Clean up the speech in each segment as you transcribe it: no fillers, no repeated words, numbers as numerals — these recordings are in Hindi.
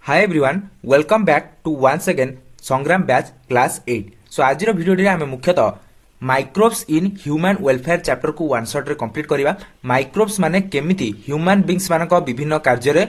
Hi everyone, welcome back to once again Sangram Batch Class 8. So आज वीडियो रे आमे मुख्यतः microbes in human welfare chapter को वन शॉट रे कंप्लीट करिवा। माइक्रोब्स माने केमिति ह्यूमन बीइंग्स मानक विभिन्न कार्य रे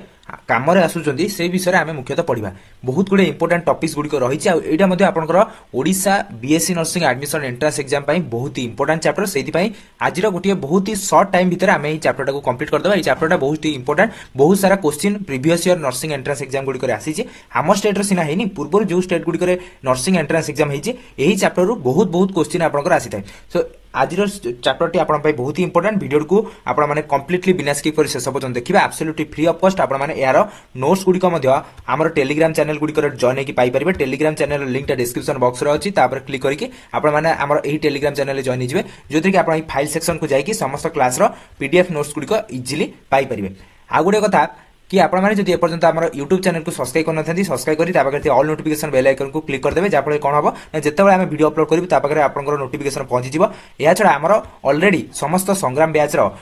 काम रे आसुचंदी से विषय रे आमे मुख्यतः पढिबा। बहुत गुडे इंपोर्टेंट टॉपिक्स गुडी को रहिछि आ एटा मध्ये आपनकर Odisha BSc nursing admission entrance exam पई बहुत ही इंपोर्टेंट चैप्टर सेति पई आज रो गोटे बहुत ही शॉर्ट टाइम भीतर आमे ई चैप्टर को कंप्लीट कर देबा। ई चैप्टर बहुत ही इंपोर्टेंट, बहुत सारा question previous year nursing entrance exam गुडी करे आसीछि। हम स्टेट रे सिना हेनी पूर्व जो स्टेट गुडी करे नर्सिंग एंट्रेंस एग्जाम हेछि एही चैप्टर रो बहुत क्वेश्चन आपनकर आसी थाए। सो आज चैप्टर टी आपण बहुत ही इंपोर्टेंट वीडियो को आपण माने कंप्लीटली बिना स्किप कर शेष पर्यंत देखिबा। एब्सोल्युटली फ्री ऑफ कॉस्ट आपण माने यार नोट्स गुडी को मध्य हमर टेलीग्राम चैनल गुडी कर जॉइन हेकी पाई परिबे। टेलीग्राम चैनल लिंक टा डिस्क्रिप्शन बॉक्स रे अछि, तापर क्लिक करके आपण माने हमर एही टेलीग्राम चैनल जॉइन हिजबे जोथि कि आपण फाइल सेक्शन को जाई कि समस्त क्लास रो पीडीएफ नोट्स गुडी को इजीली पाई परिबे। आ गुडे कथा कि आपण माने जदि एपर्यंत हमर YouTube चैनल को सब्सक्राइब करन थांती सब्सक्राइब करी तापर करते ऑल नोटिफिकेशन बेल आइकन को क्लिक कर देबे, जा फळे कोन हबो ना जेतेबेले हम वीडियो अपलोड करिबो तापर आपनकर नोटिफिकेशन पहुंची जिवो। या छडा हमर ऑलरेडी समस्त संग्राम बैच रो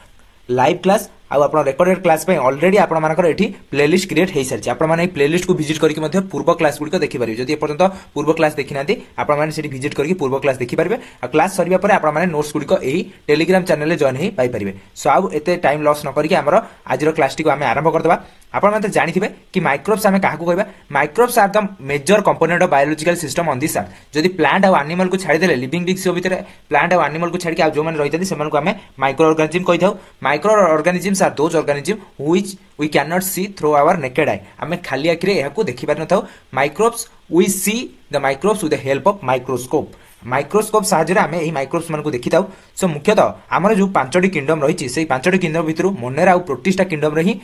लाइव क्लास आ आपण रेकॉर्डेड क्लास पे ऑलरेडी आपण मानकर एठी प्लेलिस्ट क्रिएट हेई सरछि। आपण माने प्लेलिस्ट को विजिट करके मध्ये पूर्व क्लास गुडी को देखि परिबे। जदि एपर्यंत पूर्व क्लास देखि नांती आपण माने सेठी विजिट करके पूर्व क्लास देखि परिबे। आ क्लास सरिबा परे आपण माने नोट्स गुडी को एही टेलीग्राम चैनल रे जॉइन हेई पाई परिबे। सो आ एते टाइम लॉस न करके हमर आज रो क्लास टी को हम आरंभ कर देबा। आपण माने जानिथिबे कि माइक्रोब्स हमें काहा को कहबा। Microbes are the major component of biological system on this earth. जदि प्लांट और एनिमल को छाडी देले लिविंग बीइंग्स भीतर प्लांट और एनिमल को छाडी के आ जो माने रहितथि सेमान को हमें माइक्रो ऑर्गेनिज्म कहिथाउ। Microorganisms are those organism which we cannot see through our naked eye। हमें खाली आँख रे एहाको देखि पार नथाउ। Microbes we see the microbes with the help of microscope। Microscope साहाय्य हमें एही माइक्रोब्स मान को देखि थाउ। सो मुख्यतः हमर जो पांचटी किंगडम रहिछि सेही पांचटी किंगडम भितरु मोनेरा और प्रोटिस्टा किंगडम रे ही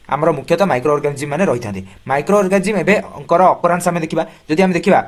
हमर मुख्यतः माइक्रो ऑर्गेनिज्म माने रहिथांती। माइक्रो ऑर्गेनिज्म एबे अंकर अपरांश हमें देखिबा। जदि हम देखिबा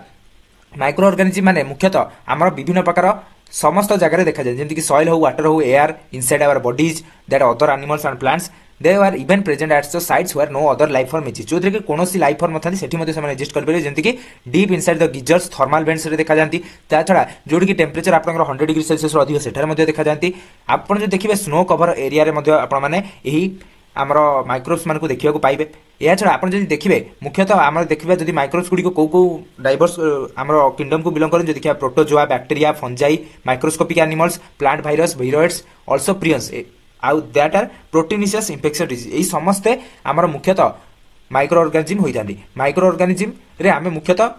माइक्रो ऑर्गेनिज्म माने मुख्यतः हमर विभिन्न प्रकार समस्त जगह देखा जाए, जेमति कि सॉइल हो, वाटर हो, air inside our bodies that other animals and plants they are even present at the sites where no other life form exist. जोथि कि कोनोसी लाइफ फॉर्म नथांती सेठी मध्ये समान एग्जिस्ट कर परिबे, जेमति कि deep inside the geysers thermal vents रे देखा जांती। ता छडा जोडि कि टेंपरेचर आपनकर 100 डिग्री सेल्सियस रो अधिक सेठार मध्ये देखा जांती। आपण जो देखिबे स्नो कवर एरिया रे मध्ये आपण माने एही आमर माइक्रोब्स मान को देखिया को पाइबे। या छडा आपण जदि देखिबे मुख्यतः आमर देखिबा जदि माइक्रोब्स गुडी को को डाइवर्स आमर किंगडम को बिलोंग करन, जदि देखिबा protozoa, bacteria, fungi, microscopic animals, plant virus, viroids, also prions आउ that are proteinaceous infection disease. एही समस्ते आमर मुख्यतः माइक्रो ऑर्गेनिज्म होई जांदी। माइक्रो ऑर्गेनिज्म रे आमे मुख्यतः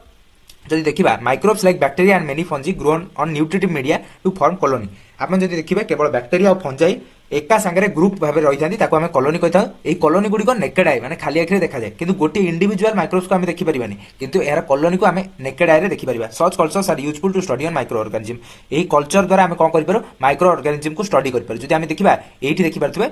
जदि देखिबा microbes like bacteria and many fungi grown on nutritive media to form colony. आपण जदि देखिबा केवल बैक्टीरिया और फंजाई एका संगे ग्रुप भाबे रहि जांती, ताको हमें कॉलोनी कहिता। एही कॉलोनी गुडी को नेकेड आई माने खाली आखिरे देखा जाय, किंतु गोटे इंडिविजुअल माइक्रोब्स को हमें देखि परिबानी, किंतु एहर कॉलोनी को हमें नेकेड आई रे देखि परिबा। Such cultures are useful to study on microorganism. एही कल्चर द्वारा हमें कोन करि पारो माइक्रो ऑर्गेनिज्म को स्टडी करि पारो। जदि हमें देखिबा एठी देखि परथबे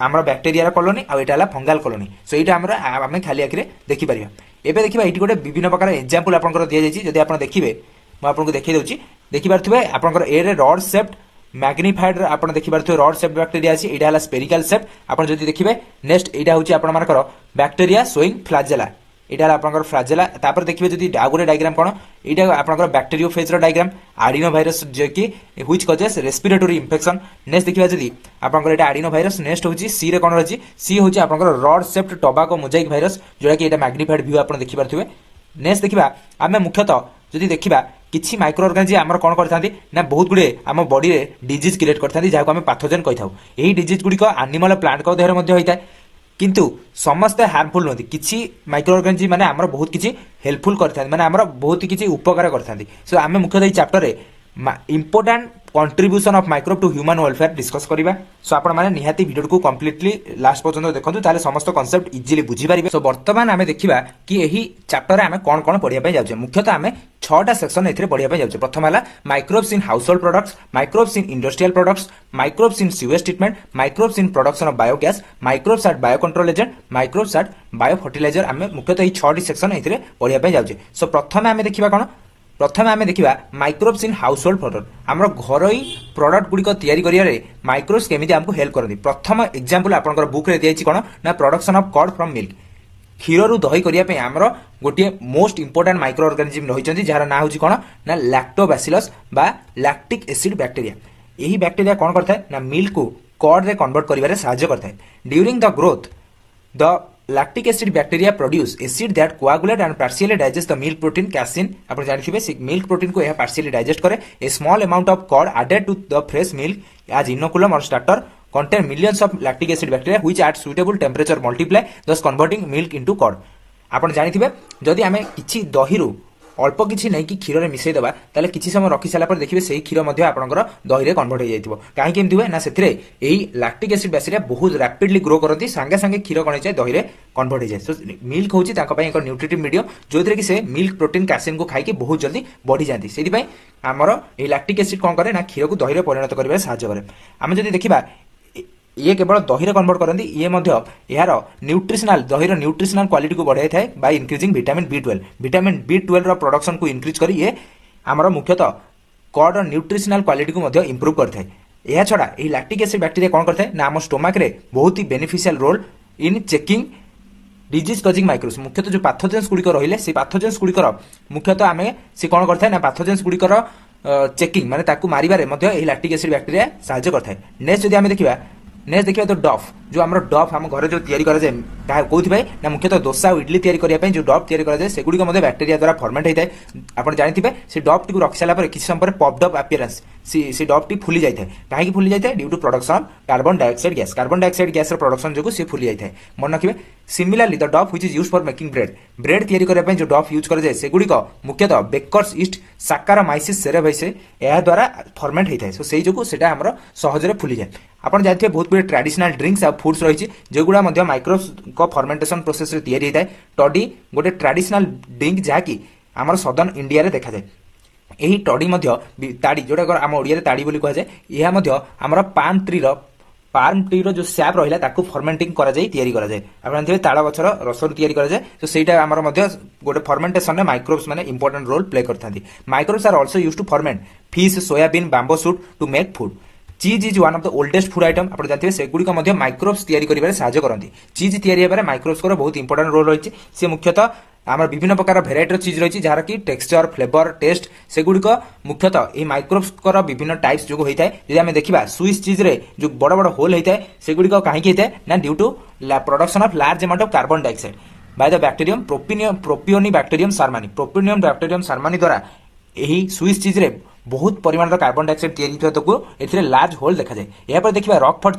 हमर बैक्टीरिया रा कॉलोनी आ एटा हला फंगल कॉलोनी। सो एटा हमर हमें खाली आखिरे देखि परिबा। एबे देखिबा एठी गोटे विभिन्न प्रकार एग्जांपल आपनकर दिया जायछि। जदि आपण देखिबे म आपनको देखि देउछि, देखि परथबे आपनकर ए रे रॉड शेप्ड मैग्निफाइड आपण देखि परथबे रॉड शेप्ड बैक्टीरिया अछि। एटा हला स्पेरिकल शेप। आपण जदि देखिबे नेक्स्ट एटा होछि आपण मानकर बैक्टीरिया शोइंग फ्लैजेला। एटा हला आपनकर फ्लैजेला। तापर देखिबे जदि आ गुटे डायग्राम कोन एटा आपनकर बैक्टीरियोफेज रो डायग्राम एडिनो वायरस जे कि which causes respiratory infection. Next देखिबा जदि आपनकर एटा एडिनो वायरस। नेक्स्ट होछि सी रे कोन रहछि, सी होछि आपनकर rod shaped tobacco Mosaic virus, जोडा कि एटा मैग्निफाइड व्यू आपण देखि परथबे। नेक्स्ट देखिबा आमे मुख्यतः जदि देखिबा किछि माइक्रो ऑर्गेनिज्म हमर कोन करथांती ना बहुत गुडे हम बॉडी रे डिजीज क्रिएट करथांती, जाको हम पैथोजन कहिथाउ। एही डिजीज गुडी को एनिमल प्लांट को देहर मध्ये होइता, किंतु समस्त हार्मफुल नथि। किछि माइक्रो ऑर्गेनिज्म माने हमर बहुत किछि हेल्पफुल करथांती, माने हमर बहुत किछि उपकार करथांती। सो आमे मुख्यतः ई चैप्टर रे important contribution of microbe to human welfare discuss करिबा। सो आपण माने निहाती वीडियो को कंप्लीटली लास्ट पर्यंत देखंतु, ताले समस्त कांसेप्ट इजीली बुझी पारिबे। सो वर्तमान आमे देखिबा कि एही चैप्टर रे आमे कोन कोन पढिया पय जाउछे। मुख्यतः आमे 6टा सेक्शन एथिरे पढिया पय जाउछे। प्रथम हला microbes in household products, microbes in industrial products, microbes in sewage treatment, microbes in production of biogas, microbes at bio control agent, microbes at bio fertiliser. आमे मुख्यतः एही 6टी सेक्शन एथिरे पढिया पय जाउछे। सो प्रथम आमे देखिबा कोन, प्रथम आमे देखिबा माइक्रोब्स इन हाउसहोल्ड प्रोडक्ट। हमर घरोई प्रोडक्ट गुडी को तयारी करिया रे माइक्रोब्स केमिति हमको हेल्प करथि। प्रथम एग्जांपल आपनकर बुक रे दियाछि कोन ना production of curd from milk. क्षीर रु दही करिया पे हमर गोटे मोस्ट इंपोर्टेंट माइक्रो ऑर्गेनिज्म रहिचंती, जार ना होछि कोन ना लैक्टोबैसिलस बा लैक्टिक एसिड बैक्टीरिया। एही बैक्टीरिया कोन करथाय ना मिल्क को कर्ड रे कन्वर्ट करिवारे सहायता करथाय। During the growth the lactic acid bacteria produce acid that coagulate and partially digest the milk protein casein. आप जानते हैं मिल्क प्रोटीन को यह partially digest करे. A small amount of cod added to the fresh milk as inoculum or starter contain millions of lactic acid bacteria which at suitable temperature multiply, thus converting milk into cod. आप जानते हैं जदि आम कि दही अल्प किसी नहीं कि क्षीर में मिसई देवा ताले किसी समय रखी सारा देखिए से क्षीर आपंकर दही में कन्वर्ट हो जाए कहीं हुए ना से लैक्टिक एसिड बैक्टेरिया बहुत रैपिडली ग्रो करती सांगे सांगे क्षीर कण जाए दही में कन्वर्ट हो जाए. सो मिल्क हूँ एक न्यूट्रिटिव मीडियम जो थी कि से मिल्क प्रोटीन कैसेन को खाई बहुत जल्दी बढ़ी जाती से आमर ये लैक्टिक एसिड कौन करे ना क्षीर को दही में परिणत कर साहय आम जब देखा ये केवल दही रे कन्वर्ट करती ये यार न्यूट्रिशनल दही न्यूट्रिशनल क्वालिटी को बढ़ाई थाए by increasing vitamin B12. Vitamin B12 रो प्रोडक्शन को इंक्रीज करी ये आमर मुख्यतः कॉड और न्यूट्रिशनल क्वालिटी को इंप्रूव करता है. यह छड़ा ये लैक्टिक एसिड बैक्टीरिया कौन करता है ना आम स्टोमाक रे बहुत ही beneficial role in checking disease causing microbes. मुख्यतः जो पैथोजेंस गुड़िक रहिले से पैथोजेंस गुड़िकर मुख्यतः आम से कौन करता है ना पैथोजेंस गुड़िकर चेकिंग माने ताकू मारिबारे मध्ये लैक्टिक एसिड बैक्टीरिया सहायता करता है. नेक्स्ट जदि आम देखिबा नेक्स्ट देखिए तो डफ जो आम डफ आम घर जो तैयारी कराए कौन ना मुख्यतः डोसा और इडली तैयारी करने जो डफ तैयारी कराए से गुड़िक बैक्टेरिया द्वारा फर्मेंट होता है. आप जानते से डफ टी रखी सारा किसी समय पॉपड अप अपीयरेंस से डफ टी फुली जाए कहीं फुली जाए due to production of carbon dioxide gas production जो सी फुली जाए मन रखिए. Similarly the dough which is used for making bread तैयारी करने जो डफ यूज कराए से गुड़िक मुख्यतः बेकर्स ईस्ट साकारामाइसिस सेरेभाइसे यह द्वारा फर्मेंट होता है. सो से जो सहजरे फुली जाए. आप जानते हैं बहुत गुड ट्रेडिशनल ड्रिंक्स और फूड्स रही जोगुड़ा माइक्रोब्स को फर्मेंटेशन प्रोसेस रे तैयारी होता है. टडी गोटे ट्रेडिशनल ड्रिंक जहाँकि आम सदर्न इंडिया रे देखा जाए. यही टडी ताड़ी जोटा आम ओडिया ताड़ी बोली कहुए यह आमर पार्म ट्री रो जो सैप रहा ताकू फर्मेंटिंग करा जाए तैयारी करा जाए. आप जानते हैं ताड़ गछर रस तैयारी करा जाए. तो सेटा आमर गोटे फर्मेंटेशन में माइक्रोब्स माने इंपोर्टेंट रोल प्ले करता. Microbes are also used to ferment fish soybean bamboo shoot to make food. Cheese is one of the oldest food item. आप जानते हैं से गुड़िक माइक्रोब्स तैयारी करिबारे सहायता करती. चीज तैयारी होबारे माइक्रोब्स को बहुत इंपोर्टेंट रोल रही है. मुख्यतः आम विभिन्न प्रकार भेराइटर चीज रही जहाँ की टेक्सचर फ्लेवर टेस्ट से गुड़िक मुख्यतः ये माइक्रोब्स विभिन्न टाइप्स जो होता है. जब आम देखा स्विस चीज रे जो बड़ बड़ होल होता है से गुड़िक कहीं होता है ना due to production of large amount of carbon dioxide by the bacterium Propionibacterium shermanii. Propionibacterium shermanii द्वारा यही स्विस चीज रे बहुत परिमाण कार्बन डाइऑक्साइड तैयारी लार्ज होल देखा जाए. यहाँ पर देखिए रॉकफोर्ड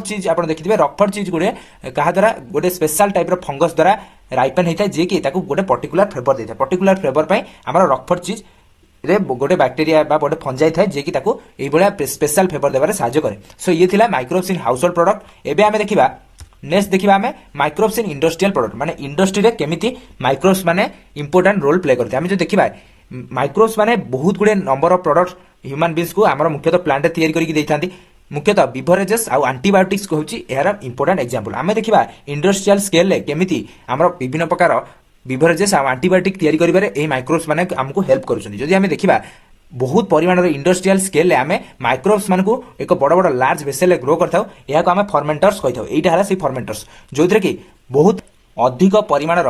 चीज आप देखिए रॉकफोर्ड चीज गोटे क्या द्वारा गोटे स्पेशल टाइप फंगस द्वारा राइपेन होता है जी कि गोटे पर्टिकुलर फ्लेवर देता है. पर्टिकुलर फ्लेवर आम रॉकफोर्ड चीज रे गोटे बैक्टेरिया गोटे फंजाई था जी कि स्पेशल फ्लेवर देवार साहाय्य करे. सो ये थिला माइक्रोब्स इन हाउसहोल्ड प्रोडक्ट. एबे आमे देखिबा नेक्स्ट देखिबा आमे माइक्रोब्स इन इंडस्ट्रियल प्रोडक्ट माने इंडस्ट्री रे केमिति माइक्रोब्स माने इंपोर्टेंट रोल प्ले करते. आमे जो देखिबा माइक्रोब्स माने बहुत गुड़े number of product human beings को आम मुख्यतः प्लांट तैयारी करके देते. मुख्यतः बिवरेजेस आउ एंटीबायोटिक्स को यार इंपोर्टेंट एग्जांपल. आमे देखिबा इंडस्ट्रियल स्केल रे केमिति आमर विभिन्न प्रकार बिवरेजेस आउ एंटीबायोटिक तैयारी करिबारे ए माइक्रोब्स माने हमको हेल्प करूछन. जदि आमे देखिबा बहुत परिमाण इंडस्ट्रियल स्केल आम माइक्रोब्स मान को एक बड़ बड़ लार्ज वेसल ग्रो करता यह आम फर्मेंटर्स कही. यहाँ से फर्मेंटर्स जो कि बहुत अधिक परिमाण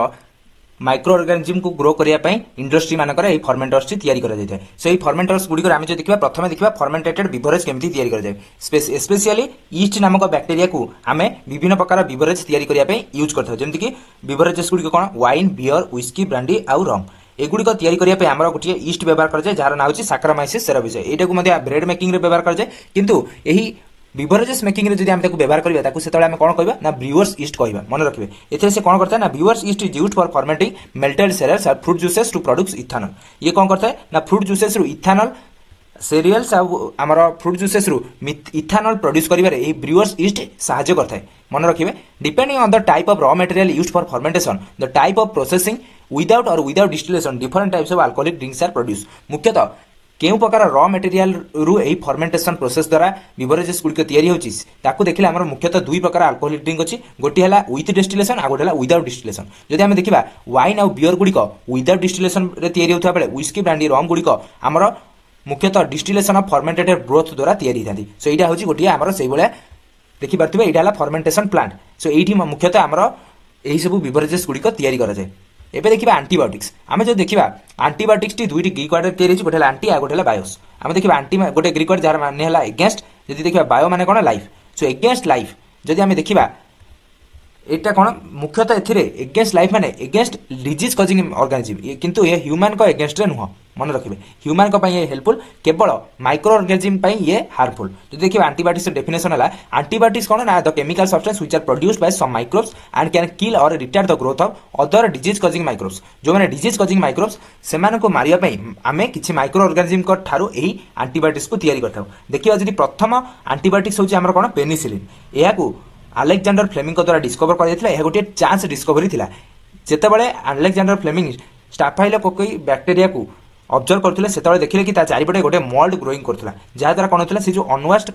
माइक्रो ऑर्गेनिज्म को ग्रो करने इंडस्ट्री मानक फर्मेंटर्स तैयारी करा जाए. सो ये फर्मेंटर्स गुड़िक आम जो देखा प्रथम देखा फर्मेंटेटेड बिवरेज केमिति तैयारी करा जाए. स्पेशली ईस्ट नामक बैक्टेरिया को आम विभिन्न प्रकार बिवरेज तैयारी करने यूज करता. जमीक कि बिवरेजेस गुड़िक कौन वाइन बियर व्हिस्की ब्रांडी आउ रम एगुड़िक तैयारी करने आम गोटे ईस्ट व्यवहार कराए जार ना होची साकारामाइसिस सेरेभाइसे. यहाँ ब्रेड मेकिंग रे व्यवहार कराए किंतु यही बिवरेजेस मेकिंग रे जदि हम व्यवहार करबा ताकू सेतले हम कोन कहबा ना ब्रूअर्स ईस्ट कहबा. मन रखिबे एथे से कोन करता है ना brewer's yeast is used for fermenting malted cereals और fruit juices to produce ethanol. ये कोन करता है ना फ्रूट जूसेस रु इथानॉल सीरियल्स आमर फ्रूट जूसेस रु इथानॉल प्रोड्यूस करिबारे ए ब्रूअर्स ईस्ट सहायता करता है. मन रखिबे depending on the type of raw material used for fermentation the type of processing without distillation different types of alcoholic drinks are produce. मुख्यतः केउ प्रकार रॉ मटेरियल रु एही फर्मेंटेशन प्रोसेस द्वारा बिवरेजेस गुड़िक तैयारी होची ताकू देखिले हमर मुख्यतः दुई प्रकार अल्कोहलिक ड्रिंक अछि. गोटी हला विथ डिस्टिलेशन आ गोटी हला विदाउट डिस्टिलेशन. जदि हम देखिबा वाइन आ बियर गुड़िक विदाउट डिस्टिलेशन रे तैयारी होता बेले व्हिस्की ब्रांडी रम गुड़िक हमर मुख्यतः डिस्टिलेशन ऑफ फर्मेंटेटेड ब्रोथ द्वारा तैयारी होती. सो एटा होची गोटी हमर सेही बले देखि पारथिबे एटा हला फर्मेंटेशन प्लांट. सो एठी मुख्यतः हमर एही सब बिवरेजेस गुड़िक तैयारी करा जाय. एबे देखिबा एंटीबायोटिक्स. आमे जो देखिबा एंटीबायोटिक्स टी दुईटी ग्रीक वर्ड तैयारी गोटे एंटी आ गोटे बायोस. आमे देखिबा एंटी गोटे ग्रीक वर्ड जार माने हला अगेंस्ट. जदि देखिबा बायो माने कोन लाइफ. सो अगेंस्ट लाइफ जदि आमे देखिबा एटा कौन मुख्यतः एथिरे एगेंस्ट लाइफ माने एगेंस्ट डिजीज कॉजिंग ऑर्गेनिज्म किंतु ये ह्यूमन को एगेंस्ट रे नुह मन रखिबे ह्यूमन को ये हेल्पफुल केवल माइक्रो ऑर्गेनिज्म ये हार्मफुल जो देखिए एंटीबायोटिक्स डेफिनेशन है एंटीबायोटिक्स कौन ना the chemical substance which are produced by some microbes and can kill or retard the growth of other disease causing microbes जो माने डिजीज कॉजिंग माइक्रोब्स सेमान को मारिया पई आमे किछि माइक्रो ऑर्गेनिज्म को ठारू एही एंटीबायोटिक्स को तैयारी करथाउ देखिबा जदि प्रथम एंटीबायोटिक्स होछि हमर कोन पेनिसिलिन एहा को अलेक्जेंडर फ्लेमिंग द्वारा डिस्कवर कर गोटे चांस डिस्कवरी थिला जेतेबेले अलेक्जेंडर फ्लेमिंग स्टाफाइलोकोकी बैक्टेरिया को ऑब्जर्व करथिले सेतेबेले देखिले कि ता चारिपटे गोटे मोल्ड ग्रोइंग करथिला जहा द्वारा कोन होथिला से जो अनवास्ट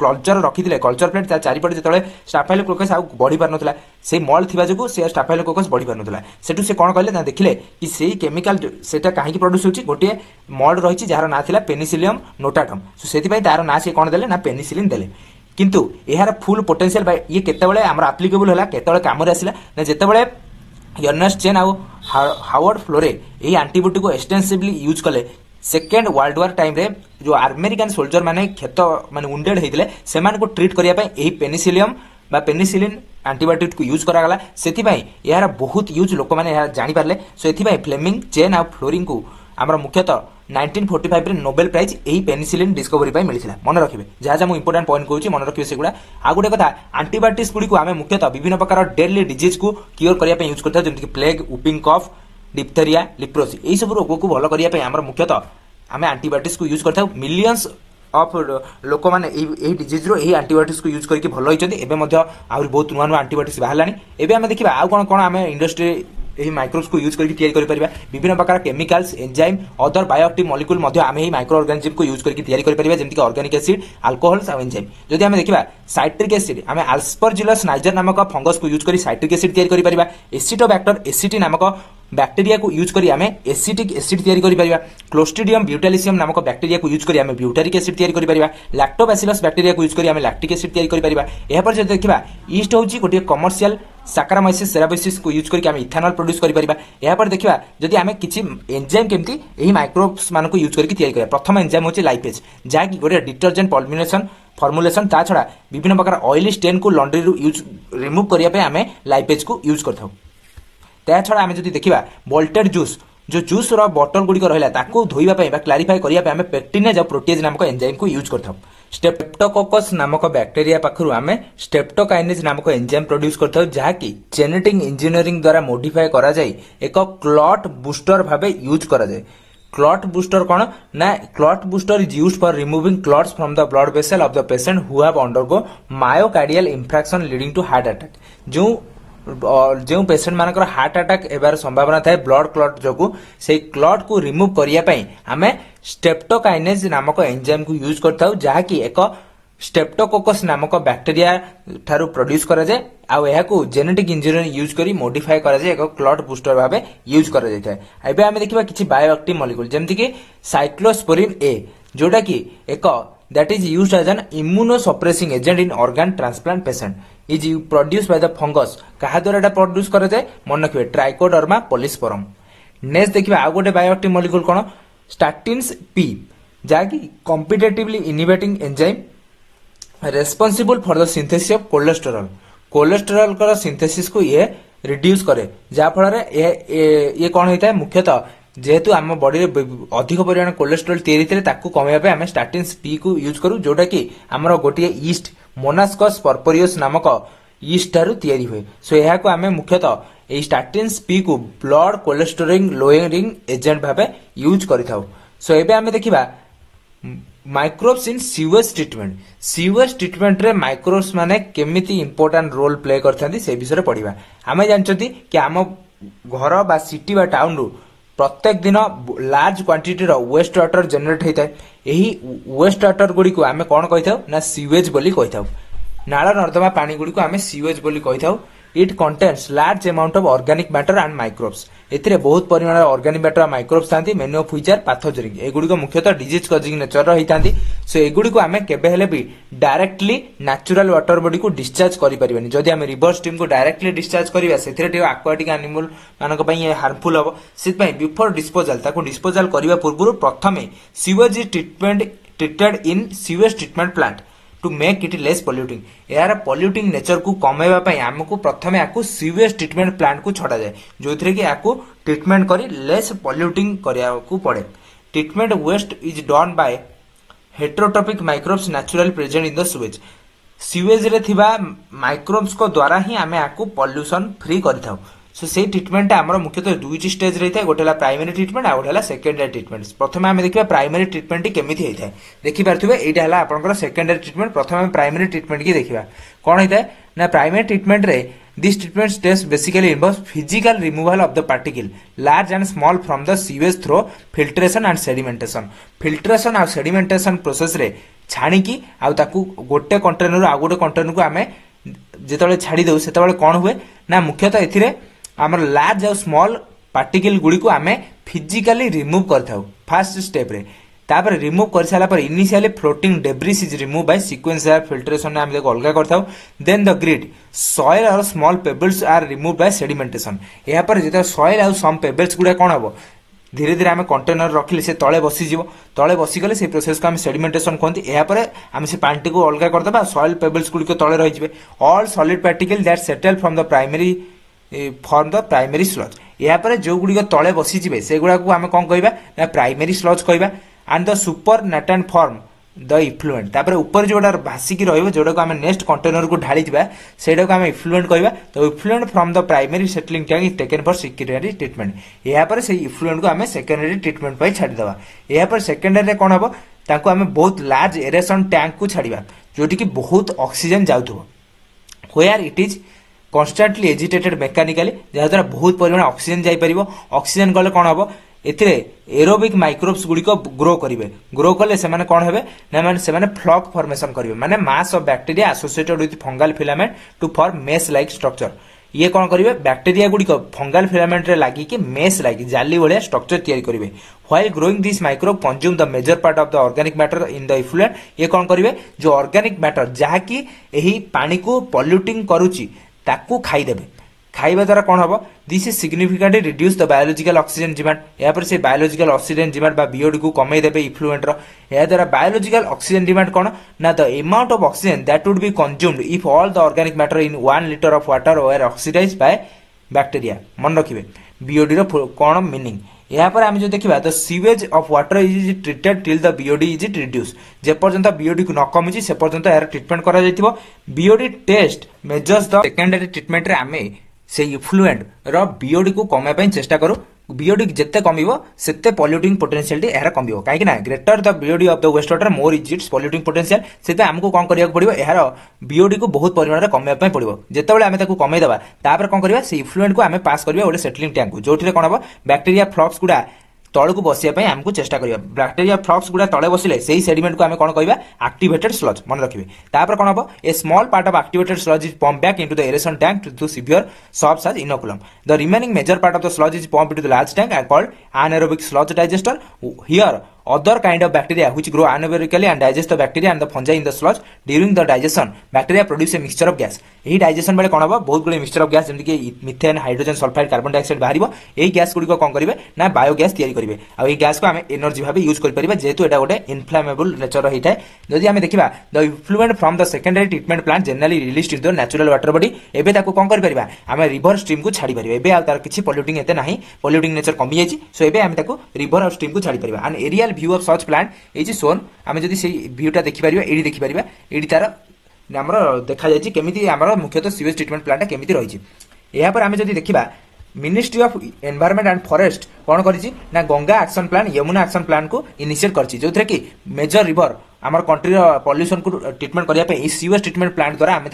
कल्चर रखिथिले कल्चर प्लेट ता चारिपटे जेतेबेले स्टाफाइलोकोकस आ बढ़ी पार नथिला से मोल्ड थिबा जको से स्टाफाइलोकोकस बढ़ी पार नथिला सेटु से कोन कहले ता देखिले कि सेही केमिकल सेटा काहे प्रोड्यूस होछि गोटे मोल्ड रहिछि जहार ना थिला पेनिसिलियम नोटाटम सो सेति पई तार ना से कोन देले ना पेनिसिलिन देले किंतु यार फुल पोटेंशियल ये केतेबेले हमर एप्लीकेबल होला केतेबेले काम रे आसिला ना जेतेबेले यर्नेस्ट चेन आउ हावर्ड फ्लोरे यही एंटीबायोटिक को एक्सटेंसिवली यूज कले सेकेंड वर्ल्ड वार टाइम रे जो अमेरिकन सोल्जर माने क्षत माने वुंडेड हेतिले सेमान को ट्रीट करिया पई एही पेनिसिलियम बा पेनिसिलिन एंटीबायोटिक को यूज करा गला सेति पई यार बहुत यूज लोक माने यार जानि पारले सो एथि पई फ्लेमिंग चेन आउ फ्लोरिंग को हमर मुख्यतः 1945 रे नोबेल प्राइज एही पेनिसिलिन डिस्कवरी पई मिलिथिला मन रखिबे जहा जा मु इंपोर्टेंट पॉइंट कहूची मन रखिबे सेगुडा आ गुटे कथा एंटीबायोटिक्स गुडी को हमें मुख्यतः विभिन्न प्रकार डेडली डिजीज को क्योर करिया पई यूज करथा जेमति कि प्लेग वुपिंग कफ डिप्थेरिया लिप्रोसी एही सब रोग को भलो करिया पई हमर मुख्यतः हमें एंटीबायोटिक्स को यूज करथा मिलियंस ऑफ लोक माने एही डिजीज रो एही एंटीबायोटिक्स को यूज करके भलो होइचंदी एबे मध्ये आउर बहुत नुवा नुवा एंटीबायोटिक्स बाहलानी एबे हमें देखिबा आ कोन कोन हमें इंडस्ट्री यही माइक्रोब्स को यूज करके तैयारी कर परिबा विभिन्न प्रकार chemicals enzyme other bioactive molecule मध्ये आमे ही माइक्रो ऑर्गेनिज्म को यूज करके तैयारी कर परिबा जेमति कि ऑर्गेनिक एसिड अल्कोहल्स और एंजाइम जदि हमें देखिबा साइट्रिक एसिड हमें अल्स्पर्जिलस नाइजर नामक फंगस को यूज करी साइट्रिक एसिड तैयारी कर परिबा एसिटोबैक्टर एसिटी नामक बैक्टीरिया को यूज करी हमें एसिटिक एसिड तैयारी कर परिबा क्लोस्ट्रिडियम ब्यूटालिसियम नामक बैक्टीरिया को यूज करी हमें ब्यूटारिक एसिड तैयारी कर परिबा लैक्टोबैसिलस बैक्टीरिया को यूज करी हमें लैक्टिक एसिड तैयारी कर परिबा एहा पर जदि देखिबा ईस्ट होची गोटे कमर्शियल साकारामाइसिस सेराबोसिस को यूज करके हमें इथेनॉल प्रोड्यूस कर परिबा एहा पर देखिबा जदि हमें किछि एंजाइम केमति एही माइक्रोब्स मान को यूज करके तैयारी करिया प्रथम एंजाइम होची लाइपेज जा कि गोटे डिटर्जेंट फॉर्मुलेशन ता छडा विभिन्न प्रकार ऑयली स्टेन को लॉन्ड्री रु यूज रिमूव करिया पे हमें लाइपेज को यूज करथाउ ता छडा हमें जदि देखिबा बोल्टेड जूस जो जूस रो बॉटल गुडी को रहला ताको धोइबा पे बा क्लैरिफाई करिया पे हमें पेक्टिनेज और प्रोटीज नामक एंजाइम को यूज करथाउ स्ट्रेप्टोकोकस नामक बैक्टीरिया पाखरु आमे स्ट्रेप्टोकाइनेज नामक एंजाइम प्रोड्यूस करथाउ जहा कि जेनेटिक इंजीनियरिंग द्वारा मॉडिफाई करा जाय एक क्लॉट बूस्टर भाबे यूज करा जाय क्लॉट बूस्टर कौन ना clot booster is used for removing clots from the blood vessel of the patient who have undergo myocardial infarction leading to heart attack जो पेशेंट मानकर हार्ट अटैक एबार संभावना थाए ब्लड क्लॉट जोगु से क्लॉट को रिमूव करिया पई हमें स्ट्रेप्टोकाइनेज नामक एंजाइम को यूज करथाउ जहा कि एक स्ट्रेप्टोकोकस नामक बैक्टीरिया थारु प्रोड्यूस करा जाय आ एहा को जेनेटिक इंजीनियरिंग यूज करी मॉडिफाई करा जाय एक क्लॉट बूस्टर भाबे यूज करा जाय थाए एबे हमें देखिबा किछि बायोएक्टिव मॉलिक्यूल जेमति कि साइक्लोस्पोरिन ए जोटा कि एक that is used as an immunosuppressing agent in organ transplant patient is produced by the fungus कहा द्वारा एटा प्रोड्यूस करा जाय मन रखिबे ट्राइकोडर्मा पॉलिस्पोरम नेक्स्ट देखिबा आ गोटे बायोएक्टिव मॉलिक्यूल कोन स्टैटिन्स पी जाकी competitively inhibiting enzyme responsible for the synthesis of cholesterol का सिंथेसिस को ये रिड्यूस करे जा फल ये कौन होता है मुख्यतः जेहेतु आम बॉडी रे अधिक परिमाण कोलेस्ट्रॉल तैयारी थे ताकू कमेवा पे आम स्टाटिन्स पी को यूज करू जोटा कि आमर गोटे ईस्ट मोनास्कस पर्पोरियस नामक ईस्ट ठारू तैयारी हुए सो यह को आम मुख्यतः ये स्टाटिन्स पी को ब्लड कोलेस्टेरोल लोअरिंग एजेंट भाबे यूज करिथाउ सो एबे आम देखिबा माइक्रोब्स इन सीवेज ट्रीटमेंट रे माइक्रोब्स माने केमिति इंपोर्टेंट रोल प्ले करथांती से विषय पढ़िबा आमे जानचंती कि आम घर बा सिटी बा टाउन रू प्रत्येक दिन लार्ज क्वांटिटी रो वेस्ट वाटर जनरेट होता है यही वेस्ट वाटर गुडी को आमे कौन कहिथाउ ना सीवेज बोली कहिथाउ नाला नर्दमा पानी गुडी को आमे सीवेज बोली कहिथाउ it contains large amount of organic matter and microbes एथिरे बहुत परिमाण ऑर्गेनिक मैटर माइक्रोब्स थांती many of which are pathogenic एगुडी को मुख्यतः डिजीज कॉजिंग नेचर रही थांती सो एगुडी को आमे केबे हेले भी डायरेक्टली नेचुरल वाटर बॉडी को डिस्चार्ज करि परिबेनी जदि आमे रिवर्स स्ट्रीम को डायरेक्टली डिस्चार्ज करिवा सेथिरे टे एक्वाटिक एनिमल मानक पई हार्मफुल हो सित पई बिफोर डिस्पोजल ताको डिस्पोजल करिवा पूर्व प्रथमे sewage treated in sewage treatment plant to make it less polluting. यार पॉल्यूटिंग नेचर को कमेवा पई हमको प्रथमे आकु सीवेज ट्रीटमेंट प्लांट को छड़ा जाए जोथरे कि आकु ट्रीटमेंट करी लेस पॉल्यूटिंग करिया को पड़े। Treatment waste is done by heterotrophic microbes naturally present in the sewage. Sewage रे थिबा माइक्रोब्स को द्वारा ही आमे आकु पॉल्यूशन फ्री करिथाउ। सो से ट्रीटमेंट आमर मुख्यतः दुईटी स्टेज रही है, गोटे प्राइमरी ट्रीटमेंट आ गोटे सेकेंडरी ट्रीटमेंट। प्रथम आम देखा प्राइमरी ट्रीटमेंट केमी होता है देखिपे यहाँ आपंकर सेकेंडरी ट्रीटमेंट। प्रथम आम प्राइमरी ट्रीटमेंट की देखा कौन होता है ना प्राइमरी ट्रीटमेंट रे this treatment stage basically involves physical removal of the particle large and small from the sewage through filtration and sedimentation. Filtration और सेडिमेंटेशन प्रोसेस रे छाणिकी गोटे कंटेनर आ गोटे कंटेनर को आम जिते छाड़ी दे से कौन हुए ना मुख्यतः एथिरे आमर लार्ज और स्मॉल पार्टिकल गुड़ी को आम फिजिकली रिमूव कर फास्ट स्टेप रे। तापर रिमूव कर सारा पर initially floating debris is remove by sequential filtration आम अलग करथाउ। देन द ग्रिड सॉइल और small pebbles are remove by sedimentation. या पर जेता सॉइल और सम पेबल्स गुड़ा कौन हम धीरे धीरे आम कंटेनर रखिले से तले बसीज तले बसीगले से प्रोसेस को आम सेडिमेंटेशन कहते। यापर आम से पानी को अलग करदे सॉइल पेबल्स गुड़िक तले रही all solid particle that settle from the primary form the primary sludge. यापर जो गुड़िक तले बसीजे से गुड़ा को आम कौन कहवा प्राइमरी स्लज कहवा। And the supernatant form the effluent. तापर ऊपर जोड़ा भासिकी रहिबो जोड़ा को आम नेक्स्ट कंटेनर को ढाली दिबा सेटा को आम इफ्लुएंट कहवा। तो effluent from the primary settling tank is taken for secondary treatment. यापर से इफ्लुएंट को आम सेकेंडरी ट्रीटमेंट पर छाड़ी दवा। यापर सेकेंडरी रे कौन हम ताको आम बहुत लार्ज एरेशन टैंक को छाड़िबा जोटी की बहुत ऑक्सीजन जाउथबो where it is constantly agitated mechanically जहाद्वारा बहुत परिमाण ऑक्सीजन जाइपर। ऑक्सीजन गले कौन हम एथिरे एरोबिक माइक्रोब्स गुड़िक ग्रो करेंगे। ग्रो कले से कौन हे ना से फ्लॉक फॉर्मेशन करेंगे माने mass of bacteria associated with fungal filament to form mesh like structure. ये कौन करेंगे बैक्टीरिया गुड़िक फंगल फिलामेंट रे लागिकी मेस लाइक जाली भाया स्ट्रक्चर तैयारी करेंगे। While growing this microbe consume the major part of the organic matter in the effluent. ये कौन करेंगे जो ऑर्गेनिक मैटर जहाँकि यही पानी को पॉल्यूटिंग करुची ताकू खाईदेवे। खाइबा द्वारा कौन हम this is significantly reduce the biological oxygen demand. यापर से बायोलॉजिकल ऑक्सीजन डिमांड बा बीओडी को कमे देबे इफ्लुएंट रो। या द्वारा बायोलॉजिकल ऑक्सीजन डिमांड कौन ना the amount of oxygen that would be consumed if all the organic matter in 1 litre of water were oxidised by bacteria. मन रखिबे बीओडी रो कौन मीनिंग। यहाँ पर आम जो देखा the sewage of water is treated till the BOD is reduce. जे पर्यंत बीओडी को न कमी से पर्यंत यार ट्रीटमेंट करा जाइथिबो। BOD test measures the secondary treatment रे आमे से इफ्लुएंट रो बीओडी को कमे पई चेष्टा करू। बीओडी जिते कमिबो सेते पॉल्यूटिंग पोटेंशियलिटी यार कमिबो काहे ना greater the BOD of the waste water more is its polluting potential. सेते हमको कौन करिया पड़िबो यार बीओडी को बहुत परिमाण रे कमे पई पड़िबो। जेतेबेले आमे ताको कमे देबा तापर कौन करिया से इफ्लुएंट को आमे पास करिया ओले सेटलिंग टैंक को जोठी रे कौन हबो बैक्टीरिया फ्लक्स गुडा तल को बसिया आमको चेष्टा करिया। बैक्टीरिया फ्लक्स गुडा तले बसिले सेही सेडिमेंट को आमे कौन कहबा एक्टिवेटेड स्लज। मन रखिबे तापर कौन हबो a small part of activated sludge is pump back into the aeration tank to severe sobs as inoculum. The remaining major part of the sludge is pump into the large tank and called anaerobic sludge digester. Here other kind of bacteria which grow anaerobically and digest the bacteria and the fungi in the sludge. During the digestion bacteria produce a mixture of gas. यही डाइजेशन बेले कौन हम बहुत गुड़े मिक्सचर ऑफ गैस जमीक methane hydrogen sulphide carbon dioxide बाहर यही गैस गुड़िक कौन करेंगे ना बायोगैस तैयारी करेंगे। आ गैस को आम एनर्जी भाव यूज करेंगे जेहेतु यहाँ गोटे इनफ्लामेबल नेचर होता है। जदि आम देखा the effluent from the secondary treatment plant generally release in the natural water body एवं कौन कर आम रिवर स्ट्रीम को छाड़ी पारे एवं तार किसी पॉल्यूटिंग एते ना पॉल्यूटिंग नेचर कमी जाइए। सो एवं आम रिवर और स्ट्रीम को छाड़ी पारे। And aerial view of such plant ये सोन आम जब से भ्यूटा देखिपर ये देखिपर ये तार आमर देखा जाए केमी आमर मुख्यतः सीवेज ट्रीटमेंट प्लांट केमी रही। यहाँ पर आम जब देखा ministry of environment and forest कौन करी ना Ganga action plan Yamuna action plan को इनिशिएट कर जो कि मेजर रिवर आमर कंट्री पॉल्यूशन को ट्रीटमेंट करने सीवेज ट्रीटमेंट प्लांट द्वारा आम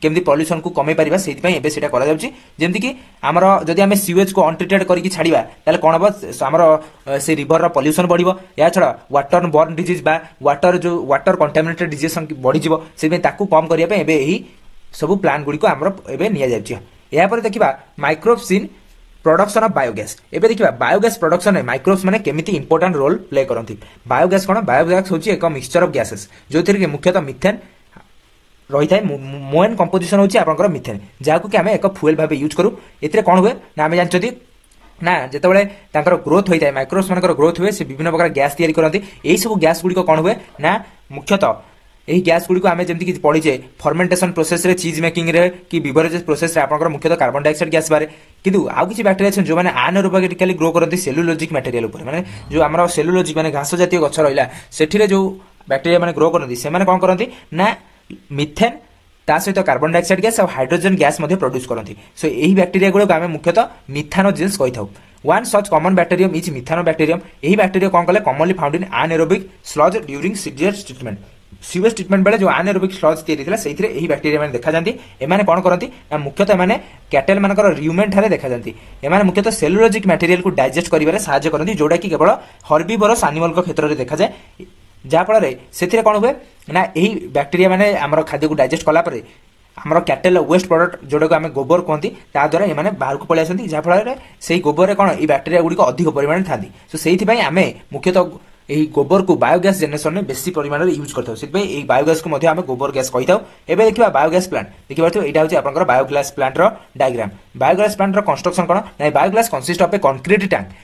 केमी पॉल्यूशन को कमे पारिबा से जमती कि आमर जदि आम सीवेज को अनट्रिटेड करके छाड़ा ताले कौन हम आमर से रिवर पॉल्यूशन बढ़िबो। या छड़ा वाटर बर्न डिजीज बा वाटर जो वाटर कंटामिनेटेड डिजीज बढ़ीजिवो से कम करने सब प्लान गुड़िक आमर एवं या देखा microbes in production of biogas. एबे देखिबा बायोगैस प्रोडक्शन में माइक्रोब्स माने केमिति इंपोर्टेंट रोल प्ले करथि। बायोगैस कोन बायोगैस होची एक मिक्सचर ऑफ गैसेस जोथिर के मुख्यतः मिथेन रही थाए मोन कंपोजिशन होची आपनकर मिथेन जाको कि हमें एक फ्यूएल भाबे यूज करू। एथिरे कोन हुए ना हमें जानछथि ना जेतेबेले तांकर ग्रोथ होई थाए माइक्रोब्स मानकर ग्रोथ हुए से विभिन्न प्रकार गैस तैयारी करथि। एई सब गैस गुडी को कोन हुए ना मुख्यतः यही गैस गुड़ी को आम जमी पढ़ीचे फर्मेंटेशन प्रोसेस रे चीज मेकिंग रे कि बिवरेजेस प्रोसेस रे आपनकर मुख्यतः कार्बन डाइऑक्साइड गैस बारे किंतु आउ किछि बैक्टेरिया छन जो माने आनएरोबिकली ग्रो करନ୍ତି सेलुलोजिक मटेरियल ऊपर माने जो हमर सेलुलोजिक माने घास जातीय गछ रहिला सेठिरे जो बैक्टेरिया माने ग्रो करନ୍ତି से माने कोन करନ୍ତି ना मिथेन ता सहित कार्बन डाइऑक्साइड गैस और हाइड्रोजन गैस मध्ये प्रोड्यूस करନ୍ତି सो एही बैक्टेरिया गुलो आमे मुख्यतः मिथानोजेंस कहि थाउ one such common bacterium is Methanobacterium एही बैक्टेरिया कोन कले commonly found in anaerobic sludge during sewage treatment sewage treatment बेले जो एनारोबिक स्लज तैयारी थिला सेइथिरे एही बैक्टेरिया माने देखा जांती एमाने कोन करନ୍ତି ना मुख्यतः माने कैटल मानकर र्यूमेन थारे देखा जांती एमाने मुख्यतः सेलुलोजिक मटेरियल को डाइजेस्ट करिवारे सहायता करନ୍ତି जोडा कि केवल हर्बिवरस एनिमल को क्षेत्र रे देखा जाय जा फल से कौन हुए ना यही बैक्टेरिया माने आमर खाद्य को डाइजेस्ट कला परे आमर कैटल वेस्ट प्रोडक्ट जोड़ा को आम गोबर कहती द्वारा ये बाहर को पलि आसती जहाँफल से गोबर कौन ये बैक्टेरिया गुड़िक अधिक परिमाण था सो से आम मुख्यतः यही गोबर को बायोगैस जेनेरेशन में बेसी परिमाण में यूज करते से बायोगैस को आम गोबर गैस कही था एवं देखा बायोगैस प्लांट देखिए यहाँ हूँ आप biogas plant diagram biogas plant construction कौन ना biogas consist of A concrete tank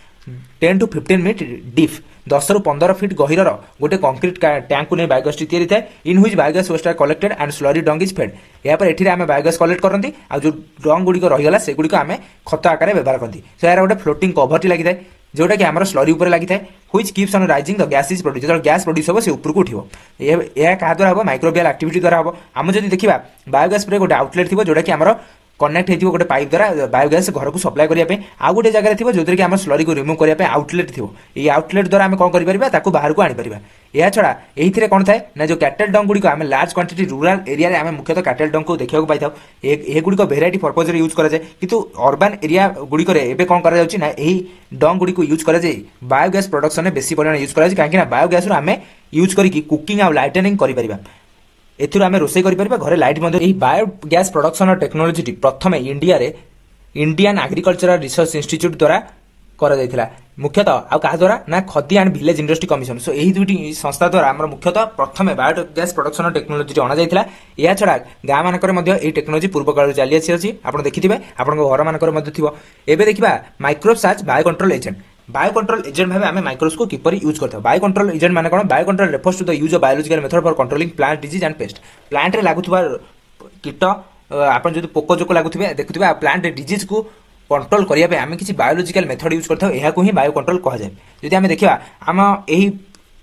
10 to 15 minute deep 10 ରୁ 15 फीट गहिरर गोटे कंक्रीट टैंक को नहीं बायोगैस तैयारी थाए इन हुई biogas waste are collected and slurry dung is fed या पर एठी आम बायोगैस कलेक्ट करती आ जो डंग गुड़िक रहीगला से गुड़िक आम खत आकार व्यवहार करती सो यार गोटे फ्लोटिंग कभर लगी थाए जोटा कि आम स्लरी उपर लगी थाए which keeps on rising the gas is produce जो गैस प्रोड्यूस हो से ऊपर को उठिबो यह क्या द्वारा हम माइक्रोबियल एक्टिविटी द्वारा हम आम जब देखा बायोगैस गोटे आउटलेट थी जोटा कि आम कनेक्ट हो गोटे पाइप द्वारा बायोगैस घर को सप्लाई करने आउ गोटे जगह थी जो कि स्लरी को रिमूव करने आउटलेट थी ये आउटलेट द्वारा आम कौन कर बाहर को आनीपर यह छड़ा यही कौन थाए ना जो कैटल डंग गुड़िक आम लार्ज क्वांटिटी रूरल एरिया में आम मुख्यतः कैटल डंग को देखा पाई ये गुड़िक भेराइटी पर्पज यूज कराए किंतु अर्बान एरिया गुड़िक कौन कर डंग गुड़िक यूज कराए बायोगैस प्रोडक्शन में बेसी परिमाण यूज कराए कहीं बायोगैस आम यूज करके कुकिंग आ लाइटनिंग कर एथुर रोषे घरे लाइट बायोगैस प्रोडक्शन टेक्नोलोजी प्रथम इंडिया रे इंडियन एग्रीकल्चरल रिसर्च इंस्टीट्यूट द्वारा करा मुख्यतः आ क्या द्वारा ना खदी एंड विलेज इंडस्ट्री कमिशन सो यही दुईटी संस्था द्वारा आम मुख्यतः प्रथम बायोगैस प्रोडक्शन टेक्नोलोजी अणा जाइथिला या छड़ा गाँ मानकर ये टेक्नोलोजी पूर्व काल चली आसी आप देखिए आप घर मानकर एवं देखा microbes as bio control agent bio control agent भाव आम माइक्रोब्स को किपर यूज करते हैं बायो कंट्रोल एजेंट माने कौन bio control refers to the use of biological method for controlling plant disease and pest plant रे लागुवा कीट आप जो पोक जोक लगुवे देखुवे प्लांट डिजीज को कंट्रोल करने आम किसी बायोलॉजिकल मेथड यूज करते हैं यह बायो कंट्रोल कहुए जदि आम देखा आम यही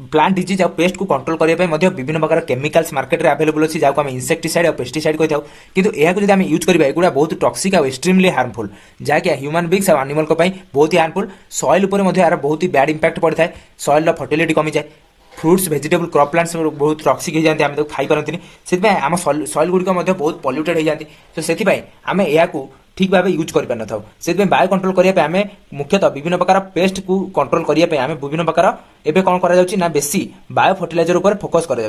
प्लांट डिजीज और पेस्ट को कंट्रोल करने विभिन्न प्रकार केमिकल्स मार्केट में अवेलेबल अच्छी जहाँ आम इंसेक्टिसाइड और पेस्टिसाइड कही था किंतु यह आम यूज करा एगुड़ा बहुत टॉक्सिक और एक्सट्रीमली हार्मफुल जहाँकि ह्यूमन बींग्स और एनिमल बहुत ही हार्मफुल सॉइल उपर यार बहुत ही बैड इंपैक्ट पड़ता है सॉइल फर्टिलिटी कमी जाए फ्रूट्स वेजिटेबल क्रॉप प्लांट्स बहुत टॉक्सिक हो जाती आम खाई पारती से आम सॉइल गुड़िक बहुत पल्यूटेड हो जाती तो से आम यह ठीक भाव यूज कर पार था से बायो कंट्रोल करने आम मुख्यतः विभिन्न प्रकार पेस्ट को कंट्रोल करने आम विभिन्न प्रकार एवं कौन कर बेसी बायो फर्टिलाइजर उपर फोकस कर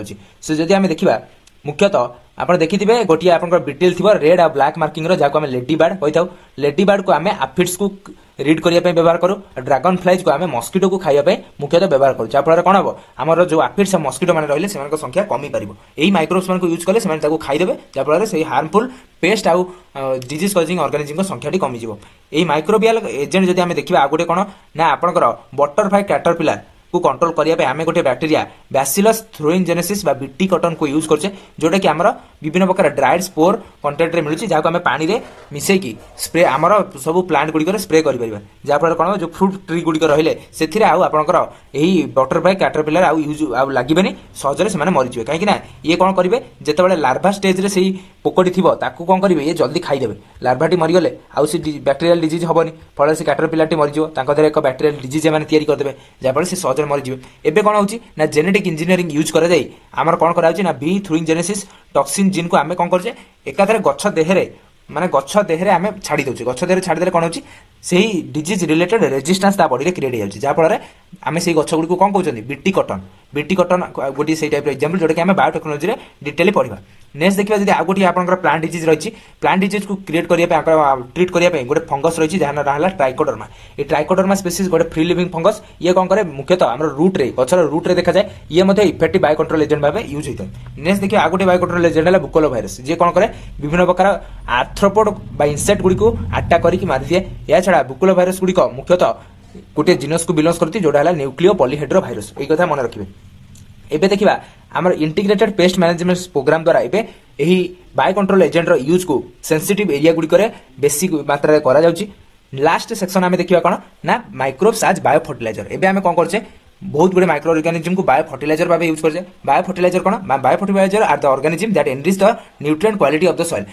आम देखा मुख्यतः आप देखिए गोटे आप बिटेल थी रेड और ब्लैक मार्किंग जहाँ आम लेडी बार्ड कही था लेडी बार्ड को आम एफिड्स को रीड करने व्यवहार करूँ ड्रैगन फ्लाइज को आम मस्किटो को खाइबा मुख्यतः व्यवहार करूँ जहाँफल कौन हम आमर जो एफिड्स और मस्किटो मैंने रही से संख्या कमी पार यही माइक्रोब्स मान यूज कले से खाईदेवे जहाँफल से हार्मफुल पेस्ट आउ डिजीज कजिंग ऑर्गेनिज्म संख्या कमिज यही माइक्रोबियल एजेंट जब आम देखा आ गोटे कौन ना आपंकर बटरफ्लाई कैटरपिलर को कंट्रोल करने आम गोटे बैक्टेरिया बैसिलस थ्रोइनजेनेसिस बा बीटी कॉटन को यूज करछे जोटा कि आमर विभिन्न प्रकार ड्राइड स्पोर कंटेंट रे मिलुची जहाँ को आम पानी रे मिसेकी स्प्रे आमर सब प्लांट गुड़िक स्प्रे कर जहाँफल कौन जो फ्रूट ट्री गुड़िक रहिले से आपंकर यही बटरफ्लाई कैटरपिलर आउ यूज आउ लगे सहजरे से मरीजे कहीं ये कौन करेंगे जिते लार्भा स्टेज से पोकटी थी कौन करेंगे ये जल्दी खाईदेवे लार्भाटी मरीगले आउ से बैक्टेरियल डिजीज हेनी फल से कैटरपिलर मरीज एक बैक्टेरियल डिजीज मैंने करदे जहाँफल से सहज मरीजे एवं कौन होना जेनेटिक इंजीनियरिंग यूज कर कौन कर बी थ्रूइंग जेनेसिस टॉक्सिन जीन को आम कौन करे एकाथरे गछ देहरे माने गछ देहरे आम छाड़ी दौचे गछ देहरे छाड़ीदे कौन होची सही डिजीज रिलेटेड रेजिस्टेंस ता बॉडी रे क्रिएट हो जाफल आम से गछ गुड़ी को कौन कहते बीटी कटन गोटे से टाइप एग्जांपल जोटा कि आम बायोटेक्नोलॉजी रे डिटेल पढ़ा नेक्स्ट देखा जब आ गोटे आप प्लांट डिजीज रही प्लांट डिजीज को क्रिएट करने ट्रीट करने गोटे फंगस रही जहाँ ना ट्राइकोडर्मा ये ट्राइकोडर्मा स्पेसीज गोटे फ्री लिविंग फंगस ये कौन करे मुख्यतः आम रूट रे गचर रूट रे देखा जाए ये इफेक्टिव बायो कंट्रोल एजेंट भाव यूज होता है नेक्स्ट देखिए आ गोटे बायो कंट्रोल एजेंट है बुकोलो भाइरस जी कौन करे विभिन्न प्रकार आर्थ्रोपोड बा इंसेक्ट गुड़ी को अटैक करके मारी दिए या छड़ा बुकोलो भाइरस गुड़ी मुख्यतः गोटे जिनस को बिलोंग करती जोड़ा है न्यूक्लियो पॉलीहेड्रो भाइरस ये कथा मन रखिए एबे देखिबा हमर इंटीग्रेटेड पेस्ट मैनेजमेंट प्रोग्राम द्वारा एबे एही बायो कंट्रोल एजेंट रो यूज को सेंसिटिव एरिया गुडी करे बेसी मात्रा रे करा जाउची। लास्ट सेक्शन आमे देखिबा कोन ना माइक्रोब्स आज बायो फर्टिलाइजर। एबे आमे कोन करछे बहुत गुडे माइक्रो ऑर्गेनिज्म को बायो फर्टिलाइजर भाबे यूज करछे। बायो फर्टिलाइजर कोन bio fertiliser are the organism that enrich the nutrient quality of the soil.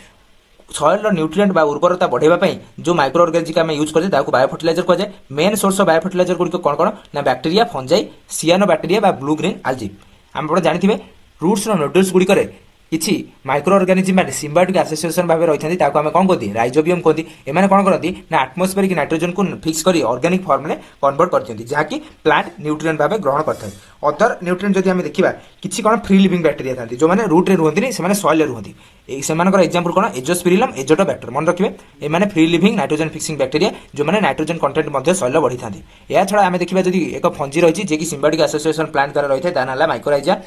Soil रो न्यूट्रिएंट बा उर्वरता बढ़ेबा पई जो माइक्रो ऑर्गेनिज्म आमे यूज करछे ताको बायो फर्टिलाइजर कहै जाय। Main source of biofertiliser गुडी कोन कोन ना बैक्टीरिया फंजाई सियानो बैक्टीरिया बा ब्लू ग्रीन एल्गी। हम बड जानिथिबे रूट्स रो नोडल्स गुडी करे किछि माइक्रो ऑर्गेनिज्म माने सिम्बायोटिक एसोसिएशन भाबे रहिथांती ताको आमे कोन कहती राइजोबियम कहती। एमाने कोन करती ना एटमॉस्फेरिक नाइट्रोजन को फिक्स करी ऑर्गेनिक फॉर्म में कन्वर्ट करथि जहाँकि प्लांट न्यूट्रिएंट भाबे ग्रहण करथाय। अदर न्यूट्रिएंट जदि आमे देखिबा किछि कोन फ्री लिविंग बैक्टीरिया थांती जो माने रूट रे रुहंती नि से माने सॉइल रे रुहंती। ए सेमानकर एग्जांपल कोन एजोस्पिरिलम एजोटोबैक्टर मन रखिबे। ए माने free living nitrogen fixing bacteria जो माने नाइट्रोजन कंटेंट मध्ये सॉइल रे बढ़ी थांती। या छडा आमे देखिबा जदि एक फंजी रहिछि जे कि सिम्बायोटिक एसोसिएशन प्लांट द्वारा रहिथाय ता नाला माइक्रोराइजा।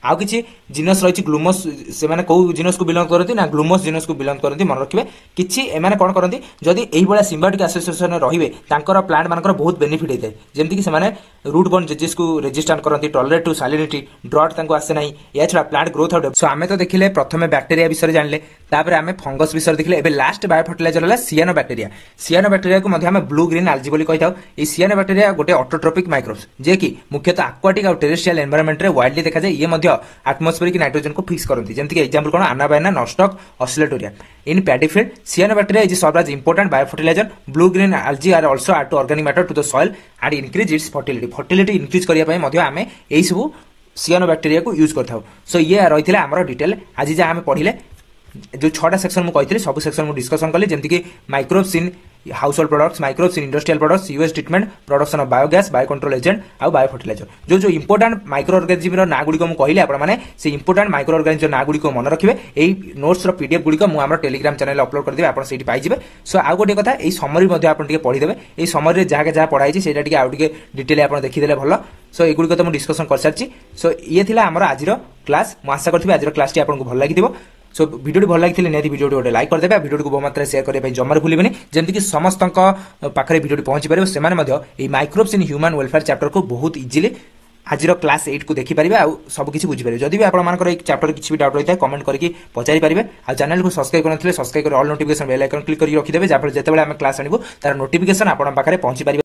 आउ किछि जिनस रहिछि ग्लूमोस से माने को जिनस को बिलोंग करथि ना ग्लूमोस जिनस को बिलोंग करथि मन रखिबे। किछि एमाने कोन करथि जदि एही बळा सिम्बायोटिक एसोसिएशन रहिबे तांकर प्लांट मानकर बहुत बेनिफिट हेतै जेमति कि से माने रूट बॉर्न डिजीज को रेजिस्टेंट करथि टॉलरेट टू सैलिनिटी ड्रॉट तांको आसे नाही। या छडा प्लांट ग्रोथ और सो आमे तो देखिले प्रथमे बैक्टीरिया विषय जानले तापर आमे फंगस विषय देखिले। एबे लास्ट बायो फर्टिलाइजर हला सियानो बैक्टीरिया। सियानो बैक्टीरिया को मध्ये आमे ब्लू ग्रीन एल्गी बोली कहिताउ। ए सियानो बैक्टीरिया गोटे ऑटोट्रोपिक माइक्रोब्स जे कि मुख्यतः एक्वाटिक और टेरेस्ट्रियल एनवायरनमेंट रे वाइडली देखा जाय। ये मध्ये एटमॉस्फेरिक नाइट्रोजन को फिक्स करती जेमति कि एग्जांपल कोन Anabaena Nostoc Oscillatoria. In paddy field cyanobacteria is serve as important biofertiliser. Blue green algae are also add to organic matter to the soil and increase its fertility. Fertility increase करिया पय मध्ये आमे एई सब सियानोबैक्टीरिया को यूज करथाउ। सो ये रहिथिला हमर डिटेल आज जे आमे पढिले जो 6टा सेक्शन मु कहिथिले सब सेक्शन मु डिस्कशन कली जेमति कि microbes in household products microbes in industrial products use treatment production of biogas bio control agent आ बायो फर्टिलाइजर। जो जो इंपोर्टेंट माइक्रो ऑर्गेनिज्म रो ना गुडी को मु कहिले आपण माने से इंपोर्टेंट माइक्रो ऑर्गेनिज्म ना गुडी को मन रखिबे। एई नोट्स रो पीडीएफ गुडी को मु हमर टेलीग्राम चैनल अपलोड कर देबे आपण सेठी पाइ जिवे। सो आ गोटे कथा एई समरी मध्ये आपण टिके पढि देबे। एई समरी रे जाके जा पढाई छि सेटा टिके आ टिके डिटेल आपण देखि देले भलो। सो ए गुडी को त मु डिस्कशन कर सारछि। सो ये थिला हमर आजिरो क्लास। मु आशा करथिबे आजिरो क्लास टी आपण को भल लागिथिबो। सो वीडियो भल लगी निहाती वीडियो गोटे लाइक करदे वीडियो को बहु मात्रा शेयर करने जमार भूलें जमीक समस्त पाखे वीडियो पहुंची पारे से microbes in human welfare chapter को बहुत इजिली आज क्लास 8 को देखिपारे आ सब किसी बुझीपारे। जदि भी आपंकर चैप्टर किसी भी डाउट रही है कमेंट करके पचारि पारे। आ चैनल को सब्सक्राइब करते सब्सक्राइब कर all notification bell icon click करके रखिदेवे जहाँ जितेबाला आम क्लास आनिबु तार नोटिफिकेशन आपन पाखरे पहुंची पारे।